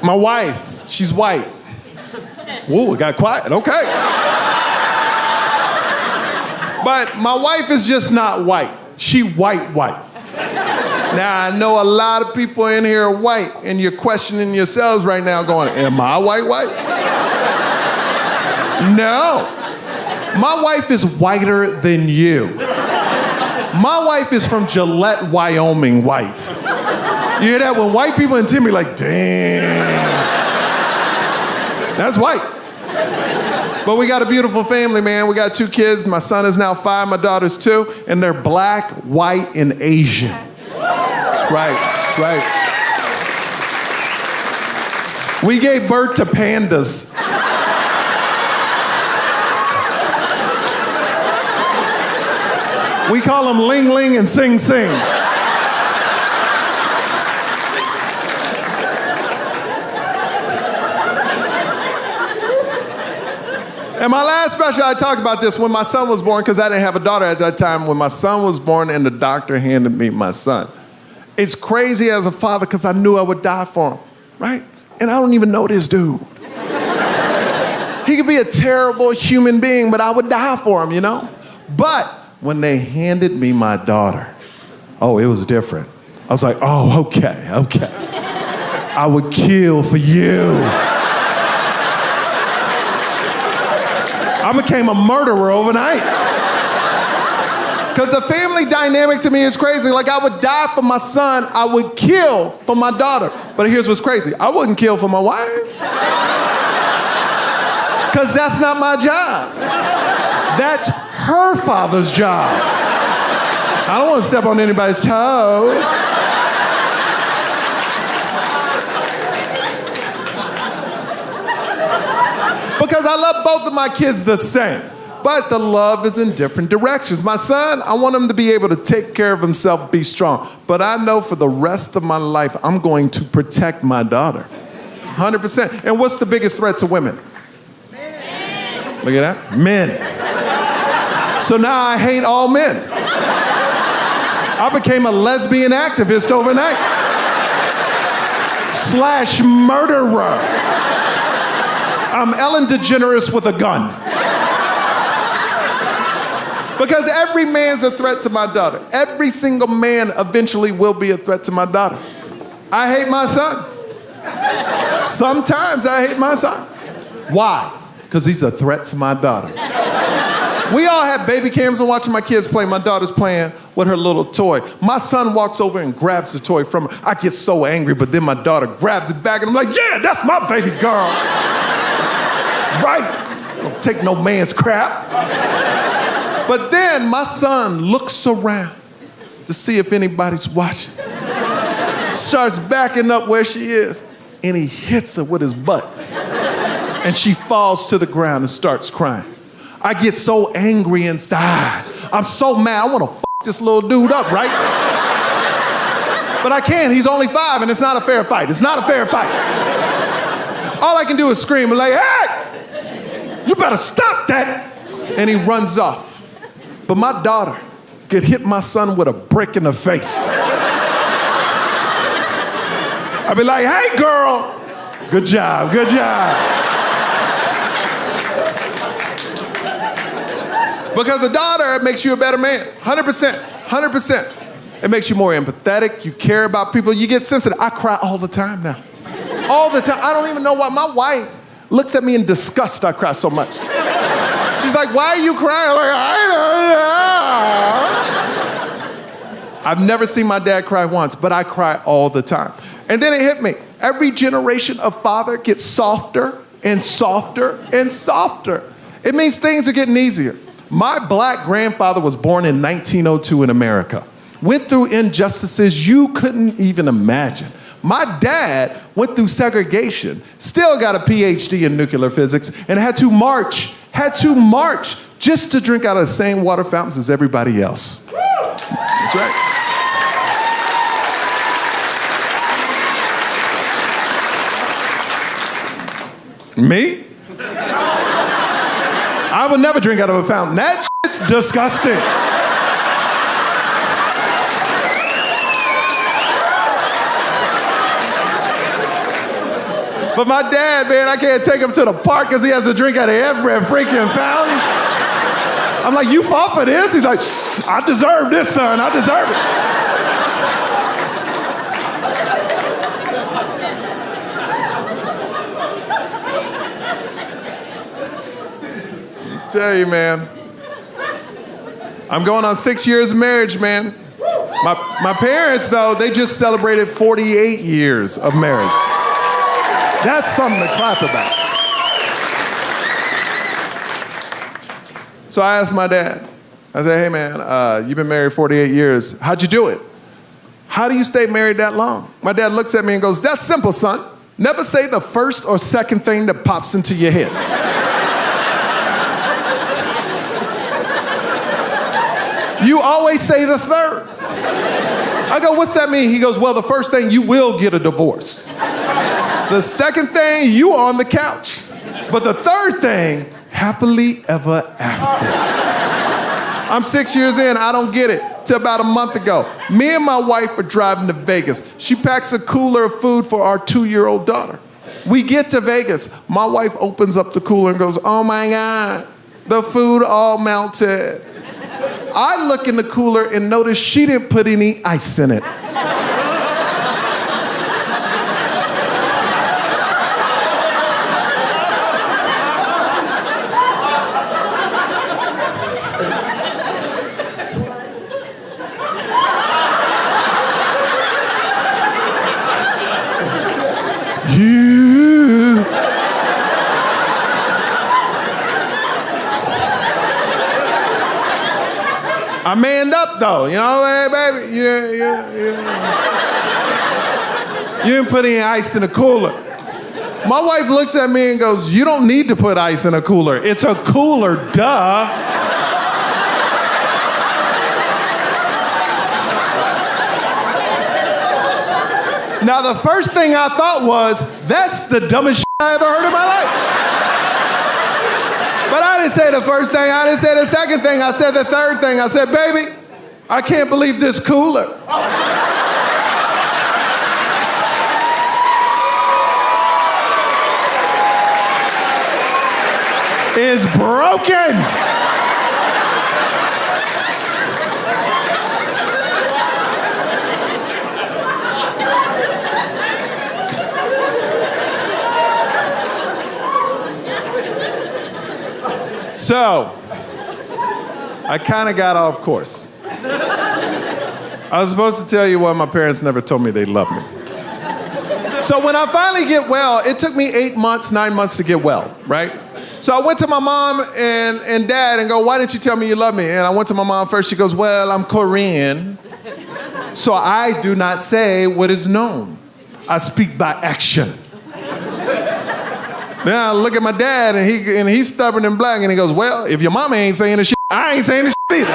My wife, she's white. Whoa, it got quiet, okay. But my wife is just not white. She white. Now, I know a lot of people in here are white, and you're questioning yourselves right now going, am I white? No. My wife is whiter than you. My wife is from Gillette, Wyoming white. You hear that? When white people intimidate, like, damn. That's white. But we got a beautiful family, man. We got 2 kids. My son is now 5, my daughter's 2, and they're black, white, and Asian. That's right, that's right. We gave birth to pandas. We call them Ling Ling and Sing Sing. And my last special, I talked about this when my son was born, because I didn't have a daughter at that time. When my son was born and the doctor handed me my son. It's crazy as a father because I knew I would die for him, right? And I don't even know this dude. He could be a terrible human being, but I would die for him, you know? But when they handed me my daughter, oh, it was different. I was like, oh, okay. I would kill for you. I became a murderer overnight. Because the family dynamic to me is crazy. Like, I would die for my son, I would kill for my daughter. But here's what's crazy. I wouldn't kill for my wife. Because that's not my job. That's her father's job. I don't want to step on anybody's toes. Because I love both of my kids the same. But the love is in different directions. My son, I want him to be able to take care of himself, be strong. But I know for the rest of my life, I'm going to protect my daughter. 100%. And what's the biggest threat to women? Men. Look at that. Men. So now I hate all men. I became a lesbian activist overnight. / murderer. I'm Ellen DeGeneres with a gun. Because every man's a threat to my daughter. Every single man eventually will be a threat to my daughter. I hate my son. Sometimes I hate my son. Why? Because he's a threat to my daughter. We all have baby cams and watching my kids play. My daughter's playing with her little toy. My son walks over and grabs the toy from her. I get so angry, but then my daughter grabs it back and I'm like, yeah, that's my baby girl. Right? Don't take no man's crap. But then my son looks around to see if anybody's watching. Starts backing up where she is, and he hits her with his butt. And she falls to the ground and starts crying. I get so angry inside. I'm so mad. I want to f this little dude up, right? But I can't. He's only 5, and it's not a fair fight. It's not a fair fight. All I can do is scream and like, hey, you better stop that. And he runs off. But my daughter could hit my son with a brick in the face. I'd be like, hey, girl. Good job, good job. Because a daughter makes you a better man, 100%, 100%. It makes you more empathetic, you care about people, you get sensitive. I cry all the time now. All the time. I don't even know why. My wife looks at me in disgust I cry so much. She's like, why are you crying? I'm like, I don't know. I've never seen my dad cry once, but I cry all the time. And then it hit me. Every generation of father gets softer and softer and softer. It means things are getting easier. My black grandfather was born in 1902 in America. Went through injustices you couldn't even imagine. My dad went through segregation, still got a PhD in nuclear physics, and had to march just to drink out of the same water fountains as everybody else. That's right. Me? I would never drink out of a fountain. That shit's disgusting. But my dad, man, I can't take him to the park because he has to drink out of every freaking fountain. I'm like, you fought for this? He's like, I deserve this, son. I deserve it. Tell you, man. I'm going on 6 years of marriage, man. My parents, though, they just celebrated 48 years of marriage. That's something to clap about. So I asked my dad, I said, hey man, you've been married 48 years. How'd you do it? How do you stay married that long? My dad looks at me and goes, that's simple, son. Never say the first or second thing that pops into your head. You always say the third. I go, what's that mean? He goes, well, the first thing, you will get a divorce. The second thing, you on the couch. But the third thing, happily ever after. I'm 6 years in, I don't get it. Till about a month ago, me and my wife are driving to Vegas. She packs a cooler of food for our 2-year-old daughter. We get to Vegas. My wife opens up the cooler and goes, oh my God, the food all melted. I look in the cooler and notice she didn't put any ice in it. I manned up though, you know, hey baby, you didn't put any ice in the cooler. My wife looks at me and goes, you don't need to put ice in a cooler. It's a cooler, duh. Now the first thing I thought was, that's the dumbest shit I ever heard in my life. But I didn't say the first thing, I didn't say the second thing, I said the third thing. I said, baby, I can't believe this cooler. Is broken. So, I kind of got off course. I was supposed to tell you why my parents never told me they loved me. So when I finally get well, it took me 8 months, 9 months to get well, right? So I went to my mom and dad and go, why didn't you tell me you love me? And I went to my mom first. She goes, well, I'm Korean, so I do not say what is known. I speak by action. Then I look at my dad, and he's stubborn and black, and he goes, well, if your mama ain't saying the shit, I ain't saying the shit either.